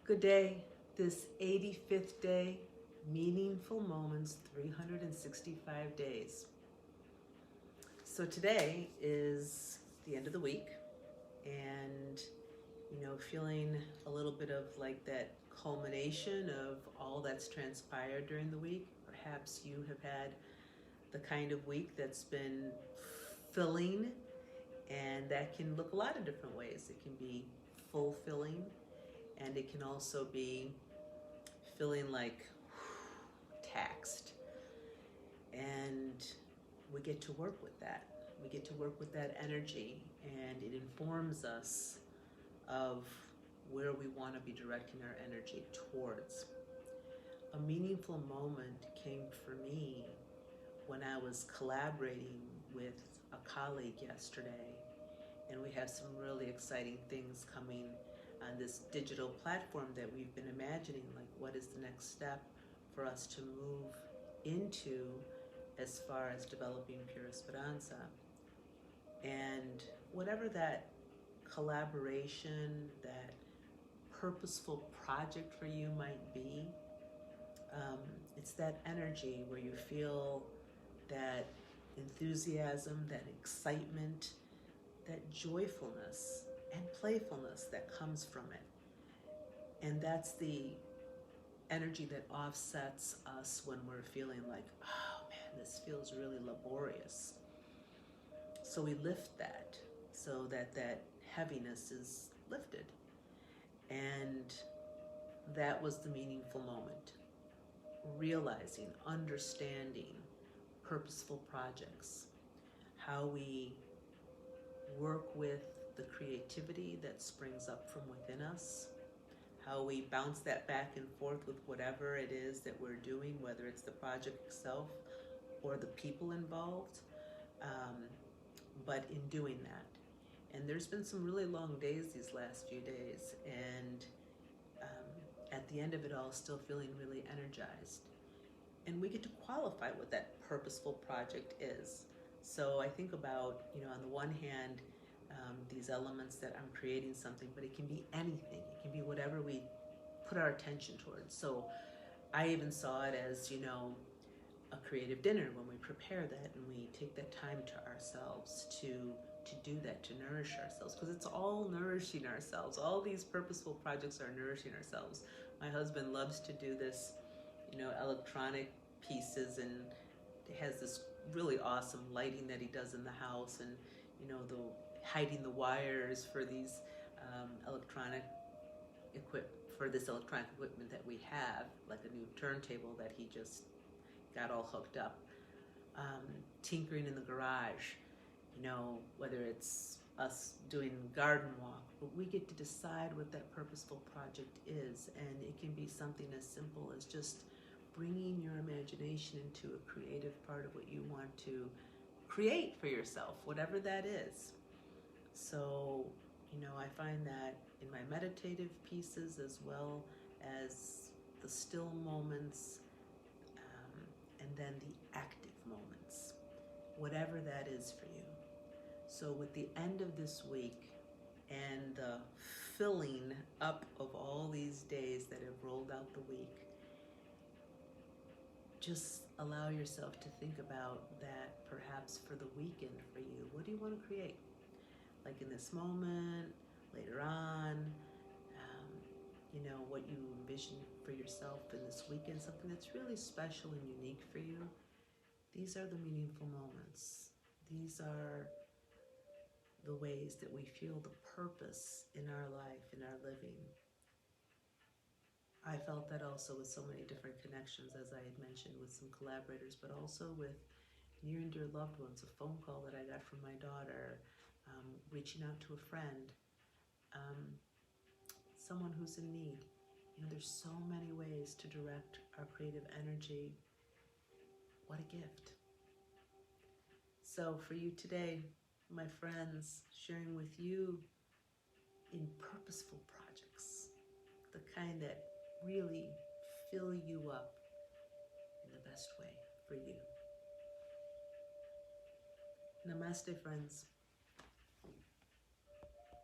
Good day, this 85th day, meaningful moments, 365 days. So today is the end of the week, and feeling a little bit of like that culmination of all that's transpired during the week. Perhaps you have had the kind of week that's been filling, and that can look a lot of different ways. It can be fulfilling, and it can also be feeling like taxed. And we get to work with that. We get to work with that energy, and it informs us of where we want to be directing our energy towards. A meaningful moment came for me when I was collaborating with a colleague yesterday, and we have some really exciting things coming on this digital platform that we've been imagining, like what is the next step for us to move into as far as developing PureEsperanza. And whatever that collaboration, that purposeful project for you might be, it's that energy where you feel that enthusiasm, that excitement, that joyfulness and playfulness that comes from it. And that's the energy that offsets us when we're feeling like, oh man, this feels really laborious. So we lift that so that that heaviness is lifted. And that was the meaningful moment. Realizing, understanding purposeful projects, how we work with the creativity that springs up from within us, how we bounce that back and forth with whatever it is that we're doing, whether it's the project itself or the people involved, but in doing that. And there's been some really long days these last few days, and at the end of it all, still feeling really energized. And we get to qualify what that purposeful project is. So I think about, on the one hand, these elements that I'm creating something, but it can be anything. It can be whatever we put our attention towards. So I even saw it as, a creative dinner when we prepare that and we take that time to ourselves to do that, to nourish ourselves, because it's all nourishing ourselves. All these purposeful projects are nourishing ourselves. My husband loves to do this, electronic pieces, and he has this really awesome lighting that he does in the house, and the hiding the wires for these this electronic equipment that we have, like a new turntable that he just got all hooked up. Tinkering in the garage, whether it's us doing garden walk, but we get to decide what that purposeful project is, and it can be something as simple as just bringing your imagination into a creative part of what you want to create for yourself, whatever that is. So, I find that in my meditative pieces as well as the still moments, and then the active moments, whatever that is for you. So with the end of this week and the filling up of all these days that have rolled out the week, just allow yourself to think about that perhaps for the weekend for you. What do you want to create? Like in this moment, later on, what you envision for yourself in this weekend, something that's really special and unique for you. These are the meaningful moments. These are the ways that we feel the purpose in our life, in our living. I felt that also with so many different connections, as I had mentioned, with some collaborators, but also with near and dear loved ones. A phone call that I got from my daughter, reaching out to a friend, someone who's in need. There's so many ways to direct our creative energy. What a gift. So for you today, my friends, sharing with you in purposeful projects, the kind that really fill you up in the best way for you. Namaste, friends.